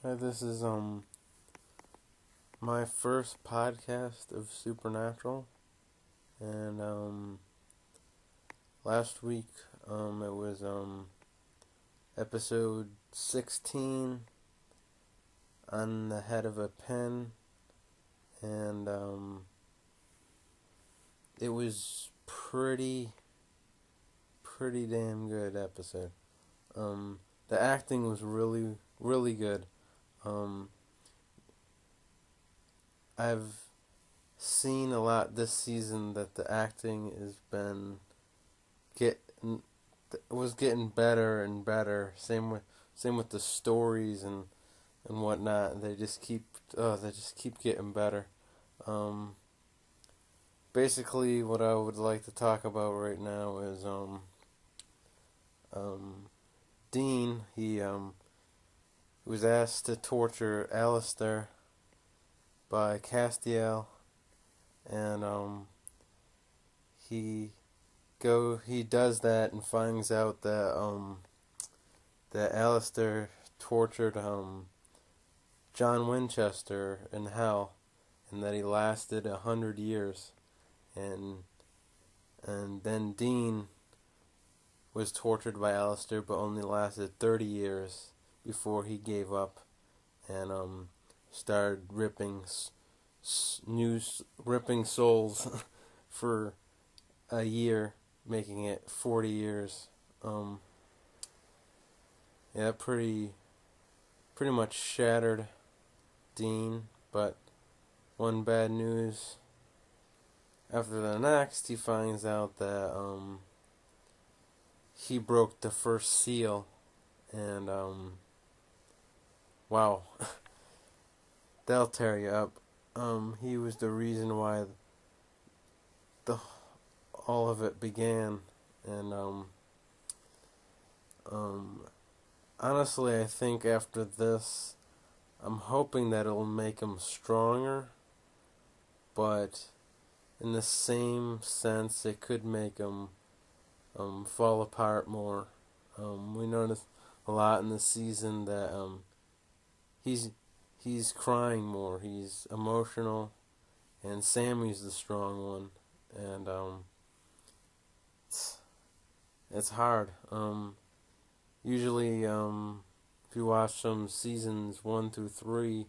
Hi, this is my first podcast of Supernatural, and last week it was episode 16, On the Head of a Pin, and it was pretty damn good episode. The acting was really good. Um, I've seen a lot this season that the acting has been getting was getting better and better. Same with the stories and whatnot. They just keep getting better. Um, Basically, what I would like to talk about right now is um, Dean. He was asked to torture Alistair by Castiel, and he he does that and finds out that Alistair tortured John Winchester in hell, and that he lasted 100 years, and then Dean was tortured by Alistair but only lasted 30 years before he gave up and started ripping souls for a year, making it 40 years. Um, yeah, pretty much shattered Dean, but one bad news after the next, he finds out that he broke the first seal, and wow, that'll tear you up. He was the reason why the all of it began, and um, honestly, I think after this, I'm hoping that it'll make him stronger, but in the same sense, it could make him fall apart more. We noticed a lot in the season that he's he's crying more. He's emotional, and Sammy's the strong one, and it's hard. Usually, if you watch some seasons 1 through 3,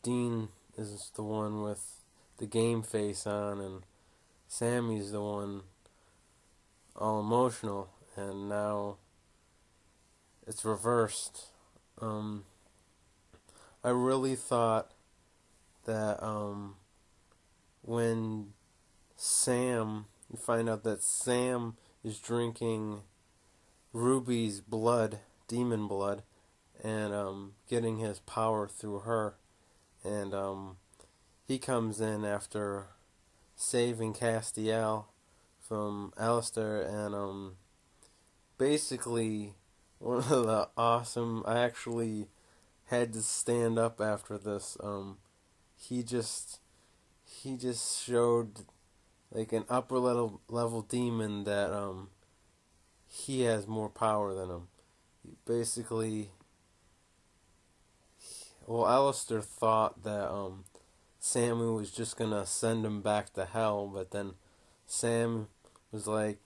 Dean is the one with the game face on, and Sammy's the one all emotional, and now it's reversed. I really thought that when you find out that Sam is drinking Ruby's blood, demon blood, and getting his power through her, and he comes in after saving Castiel from Alistair, and basically one of the awesome. I actually had to stand up after this. He just showed like an upper level demon that he has more power than him. Basically, Alistair thought that Sammy was just gonna send him back to hell, but then Sam was like,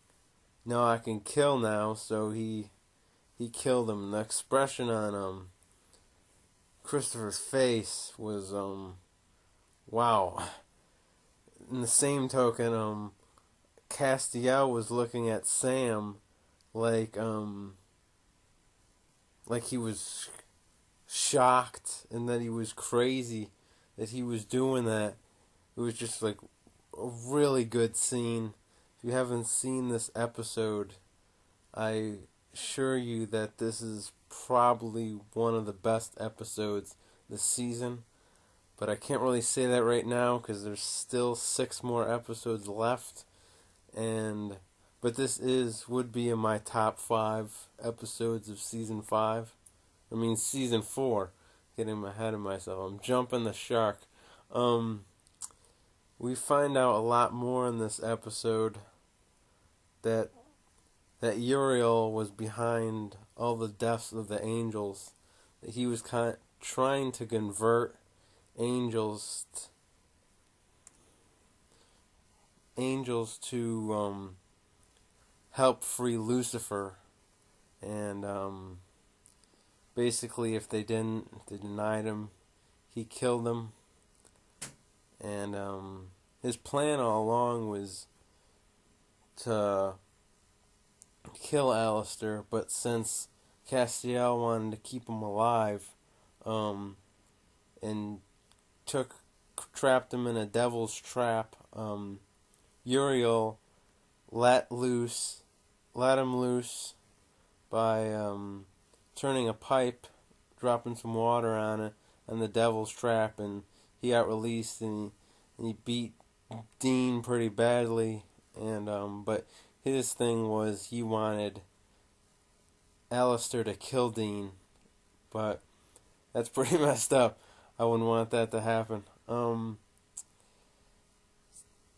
"No, I can kill now," so he killed him. The expression on Christopher's face was wow. In the same token, Castiel was looking at Sam like he was shocked and that he was crazy that he was doing that. It was just like a really good scene. If you haven't seen this episode, I assure you that this is probably one of the best episodes this season. But I can't really say that right now because there's still 6 more episodes left, but this would be in my top 5 episodes of season 5. I mean season 4. Getting ahead of myself. I'm jumping the shark. We find out a lot more in this episode that Uriel was behind all the deaths of the angels he was trying to convert angels to help free Lucifer, and basically if they denied him, he killed them. And his plan all along was to kill Alistair, but since Castiel wanted to keep him alive, and trapped him in a devil's trap, Uriel let him loose by turning a pipe, dropping some water on it, and the devil's trap, and he got released, and he beat Dean pretty badly, and but his thing was he wanted Alistair to kill Dean, but that's pretty messed up. I wouldn't want that to happen.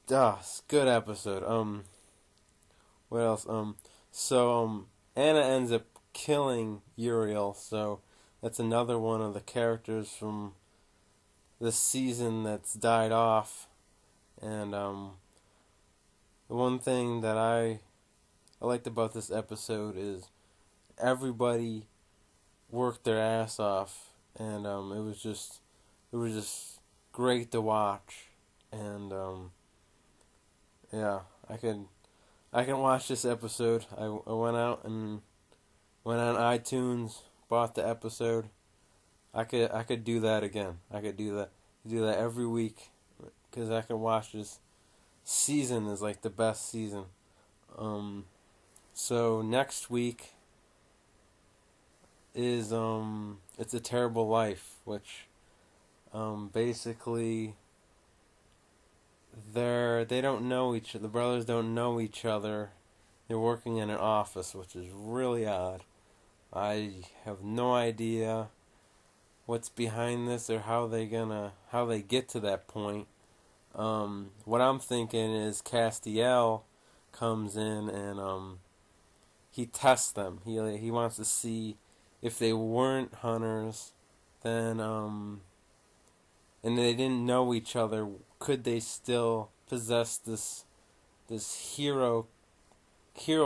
It's a good episode. What else? So Anna ends up killing Uriel, so that's another one of the characters from this season that's died off. And the one thing that I liked about this episode is everybody worked their ass off, and it was just great to watch. And yeah, I can watch this episode. I went out and went on iTunes, bought the episode. I could do that again. I could do that every week, because I can watch this season is like the best season. So next week is It's a Terrible Life, which basically they don't know each other. The brothers don't know each other. They're working in an office, which is really odd. I have no idea what's behind this or how they get to that point. What I'm thinking is Castiel comes in and he tests them. He wants to see if they weren't hunters, then and they didn't know each other, could they still possess this hero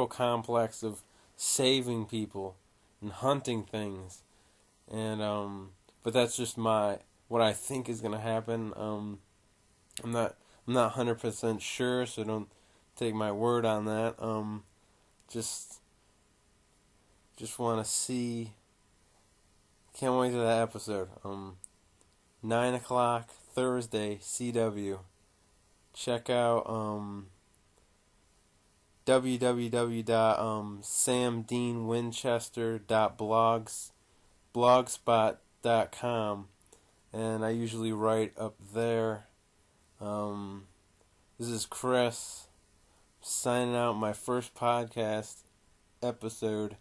complex of saving people and hunting things? And but that's just what I think is gonna happen. I'm not 100% sure, so don't take my word on that. Just want to see. Can't wait to that episode. 9 o'clock Thursday, CW. Check out www.samdeanwinchester.blogspot.com, and I usually write up there. This is Chris signing out my first podcast episode